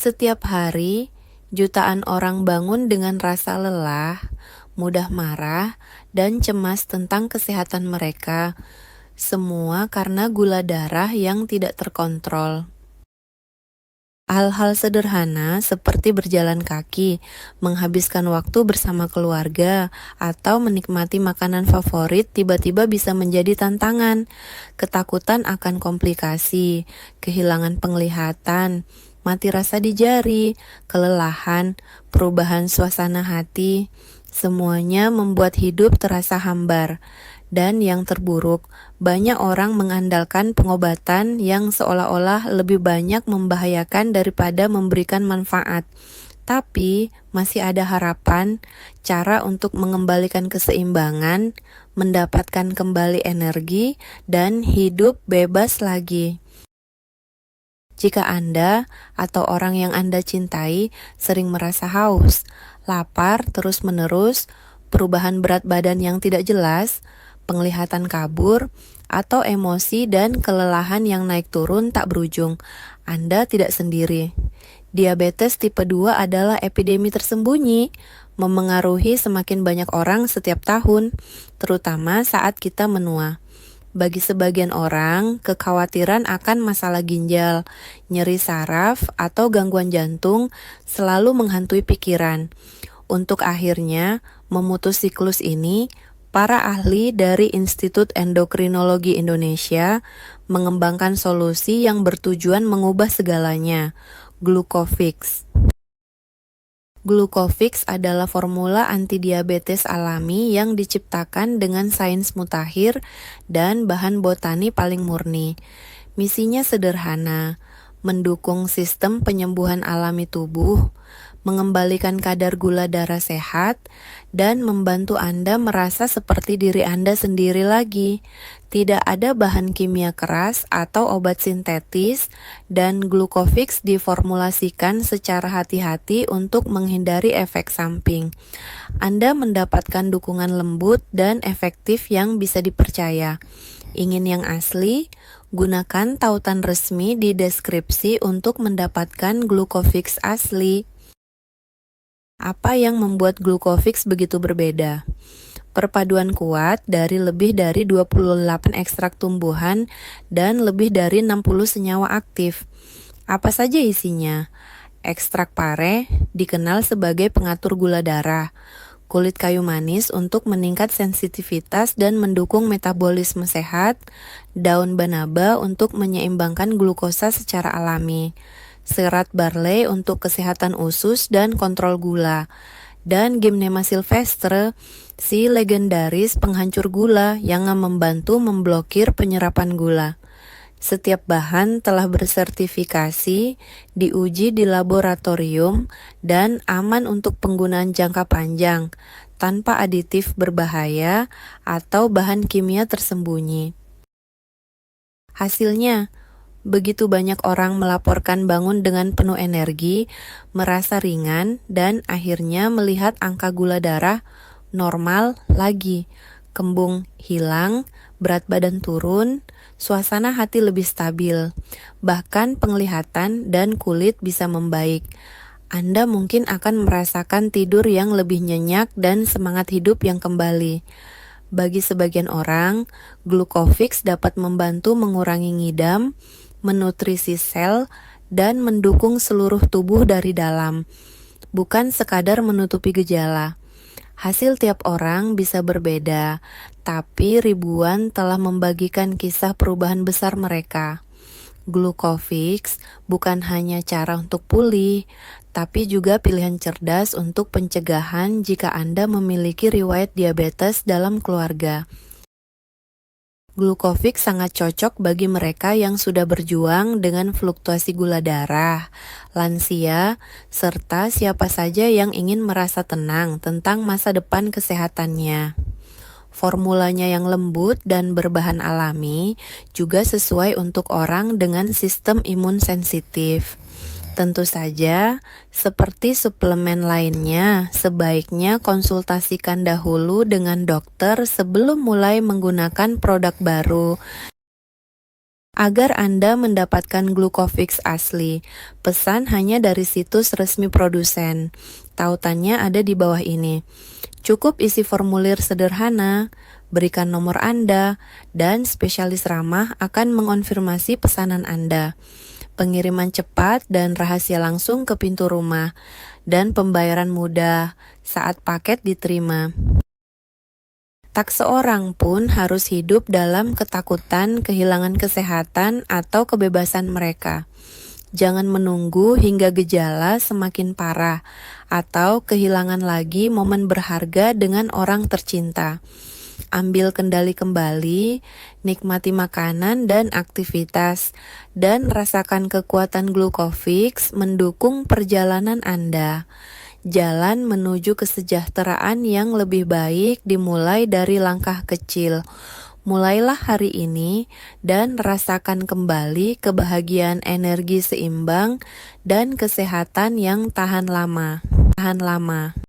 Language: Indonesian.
Setiap hari, jutaan orang bangun dengan rasa lelah, mudah marah, dan cemas tentang kesehatan mereka. Semua karena gula darah yang tidak terkontrol. Hal-hal sederhana seperti berjalan kaki, menghabiskan waktu bersama keluarga, atau menikmati makanan favorit tiba-tiba bisa menjadi tantangan. Ketakutan akan komplikasi, kehilangan penglihatan, mati rasa di jari, kelelahan, perubahan suasana hati, semuanya membuat hidup terasa hambar. Dan yang terburuk, banyak orang mengandalkan pengobatan yang seolah-olah lebih banyak membahayakan daripada memberikan manfaat. Tapi masih ada harapan, cara untuk mengembalikan keseimbangan, mendapatkan kembali energi, dan hidup bebas lagi. Jika Anda atau orang yang Anda cintai sering merasa haus, lapar terus-menerus, perubahan berat badan yang tidak jelas, penglihatan kabur, atau emosi dan kelelahan yang naik turun tak berujung, Anda tidak sendiri. Diabetes tipe 2 adalah epidemi tersembunyi, memengaruhi semakin banyak orang setiap tahun, terutama saat kita menua. Bagi sebagian orang, kekhawatiran akan masalah ginjal, nyeri saraf, atau gangguan jantung selalu menghantui pikiran. Untuk akhirnya memutus siklus ini, para ahli dari Institut Endokrinologi Indonesia mengembangkan solusi yang bertujuan mengubah segalanya, Glucofix. Glucofix adalah formula antidiabetes alami yang diciptakan dengan sains mutakhir dan bahan botani paling murni. Misinya sederhana, mendukung sistem penyembuhan alami tubuh, mengembalikan kadar gula darah sehat, dan membantu Anda merasa seperti diri Anda sendiri lagi. Tidak ada bahan kimia keras atau obat sintetis, dan Glucofix diformulasikan secara hati-hati untuk menghindari efek samping. Anda mendapatkan dukungan lembut dan efektif yang bisa dipercaya. Ingin yang asli? Gunakan tautan resmi di deskripsi untuk mendapatkan Glucofix asli. Apa yang membuat Glucofix begitu berbeda? Perpaduan kuat dari lebih dari 28 ekstrak tumbuhan dan lebih dari 60 senyawa aktif. Apa saja isinya? Ekstrak pare dikenal sebagai pengatur gula darah. Kulit kayu manis untuk meningkat sensitivitas dan mendukung metabolisme sehat. Daun banaba untuk menyeimbangkan glukosa secara alami. Serat barley untuk kesehatan usus dan kontrol gula, dan Gymnema sylvestre, si legendaris penghancur gula yang membantu memblokir penyerapan gula. Setiap bahan telah bersertifikasi, diuji di laboratorium, dan aman untuk penggunaan jangka panjang, tanpa aditif berbahaya atau bahan kimia tersembunyi. Hasilnya, begitu banyak orang melaporkan bangun dengan penuh energi, merasa ringan, dan akhirnya melihat angka gula darah normal lagi. Kembung hilang, berat badan turun, suasana hati lebih stabil, bahkan penglihatan dan kulit bisa membaik. Anda mungkin akan merasakan tidur yang lebih nyenyak dan semangat hidup yang kembali. Bagi sebagian orang, Glucofix dapat membantu mengurangi ngidam, menutrisi sel, dan mendukung seluruh tubuh dari dalam, bukan sekadar menutupi gejala. Hasil tiap orang bisa berbeda, tapi ribuan telah membagikan kisah perubahan besar mereka. Glucofix bukan hanya cara untuk pulih, tapi juga pilihan cerdas untuk pencegahan jika Anda memiliki riwayat diabetes dalam keluarga. Glucofix sangat cocok bagi mereka yang sudah berjuang dengan fluktuasi gula darah, lansia, serta siapa saja yang ingin merasa tenang tentang masa depan kesehatannya. Formulanya yang lembut dan berbahan alami juga sesuai untuk orang dengan sistem imun sensitif. Tentu saja, seperti suplemen lainnya, sebaiknya konsultasikan dahulu dengan dokter sebelum mulai menggunakan produk baru. Agar Anda mendapatkan Glucofix asli, pesan hanya dari situs resmi produsen. Tautannya ada di bawah ini. Cukup isi formulir sederhana, berikan nomor Anda, dan spesialis ramah akan mengonfirmasi pesanan Anda. Pengiriman cepat dan rahasia langsung ke pintu rumah, dan pembayaran mudah saat paket diterima. Tak seorang pun harus hidup dalam ketakutan kehilangan kesehatan atau kebebasan mereka. Jangan menunggu hingga gejala semakin parah atau kehilangan lagi momen berharga dengan orang tercinta. Ambil kendali kembali, nikmati makanan dan aktivitas, dan rasakan kekuatan Glucofix mendukung perjalanan Anda. Jalan menuju kesejahteraan yang lebih baik dimulai dari langkah kecil. Mulailah hari ini dan rasakan kembali kebahagiaan energi seimbang dan kesehatan yang tahan lama.